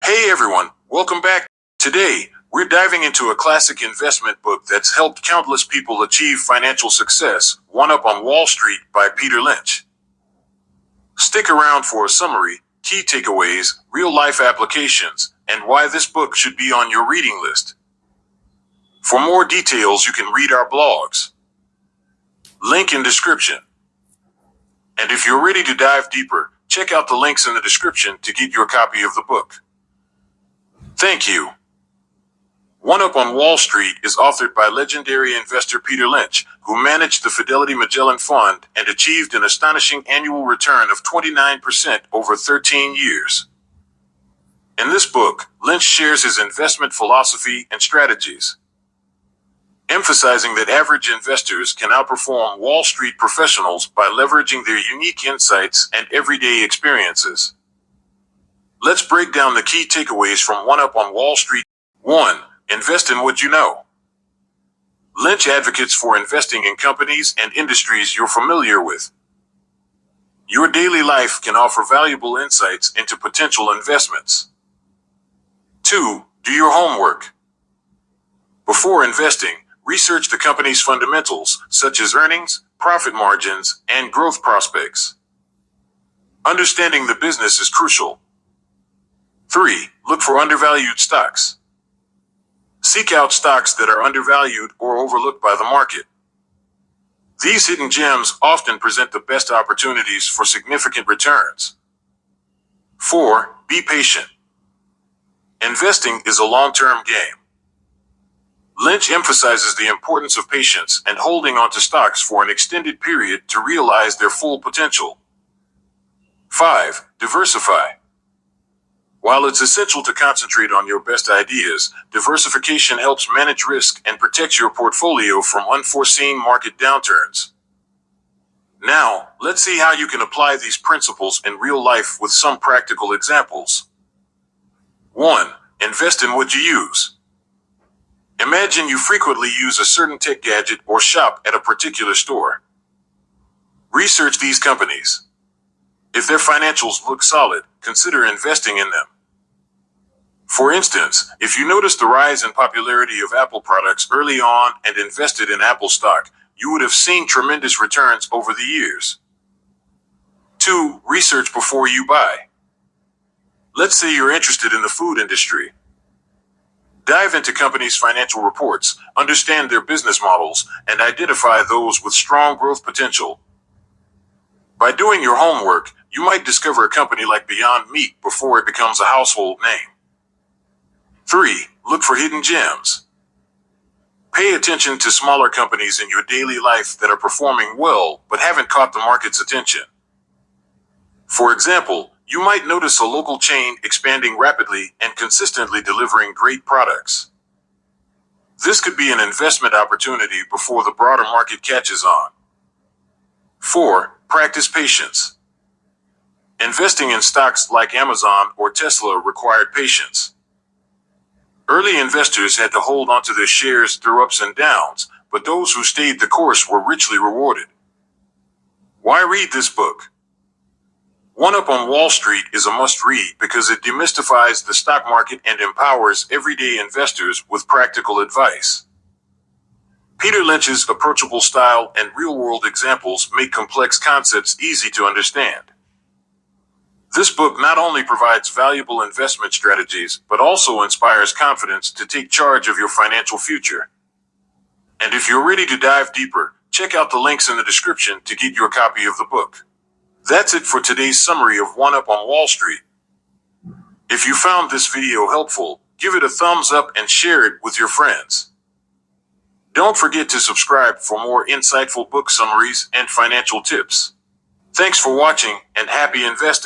Hey everyone, welcome back. Today, we're diving into a classic investment book that's helped countless people achieve financial success, One Up on Wall Street by Peter Lynch. Stick around for a summary, key takeaways, real-life applications, and why this book should be on your reading list. For more details, you can read our blogs. Link in description. And if you're ready to dive deeper, check out the links in the description to get your copy of the book. Thank you. One Up on Wall Street is authored by legendary investor Peter Lynch, who managed the Fidelity Magellan Fund and achieved an astonishing annual return of 29% over 13 years. In this book, Lynch shares his investment philosophy and strategies, emphasizing that average investors can outperform Wall Street professionals by leveraging their unique insights and everyday experiences. Let's break down the key takeaways from One Up on Wall Street. 1. Invest in what you know. Lynch advocates for investing in companies and industries you're familiar with. Your daily life can offer valuable insights into potential investments. 2. Do your homework. Before investing, research the company's fundamentals, such as earnings, profit margins, and growth prospects. Understanding the business is crucial. 3. Look for undervalued stocks. Seek out stocks that are undervalued or overlooked by the market. These hidden gems often present the best opportunities for significant returns. 4. Be patient. Investing is a long-term game. Lynch emphasizes the importance of patience and holding onto stocks for an extended period to realize their full potential. 5. Diversify. While it's essential to concentrate on your best ideas, diversification helps manage risk and protect your portfolio from unforeseen market downturns. Now, let's see how you can apply these principles in real life with some practical examples. 1. Invest in what you use. Imagine you frequently use a certain tech gadget or shop at a particular store. Research these companies. If their financials look solid, consider investing in them. For instance, if you noticed the rise in popularity of Apple products early on and invested in Apple stock, you would have seen tremendous returns over the years. 2. Research before you buy. Let's say you're interested in the food industry. Dive into companies' financial reports, understand their business models, and identify those with strong growth potential. By doing your homework, you might discover a company like Beyond Meat before it becomes a household name. 3. Look for hidden gems. Pay attention to smaller companies in your daily life that are performing well but haven't caught the market's attention. For example, you might notice a local chain expanding rapidly and consistently delivering great products. This could be an investment opportunity before the broader market catches on. 4. Practice patience. Investing in stocks like Amazon or Tesla required patience. Early investors had to hold onto their shares through ups and downs, but those who stayed the course were richly rewarded. Why read this book? One Up on Wall Street is a must-read because it demystifies the stock market and empowers everyday investors with practical advice. Peter Lynch's approachable style and real-world examples make complex concepts easy to understand. This book not only provides valuable investment strategies, but also inspires confidence to take charge of your financial future. And if you're ready to dive deeper, check out the links in the description to get your copy of the book. That's it for today's summary of One Up on Wall Street. If you found this video helpful, give it a thumbs up and share it with your friends. Don't forget to subscribe for more insightful book summaries and financial tips. Thanks for watching and happy investing.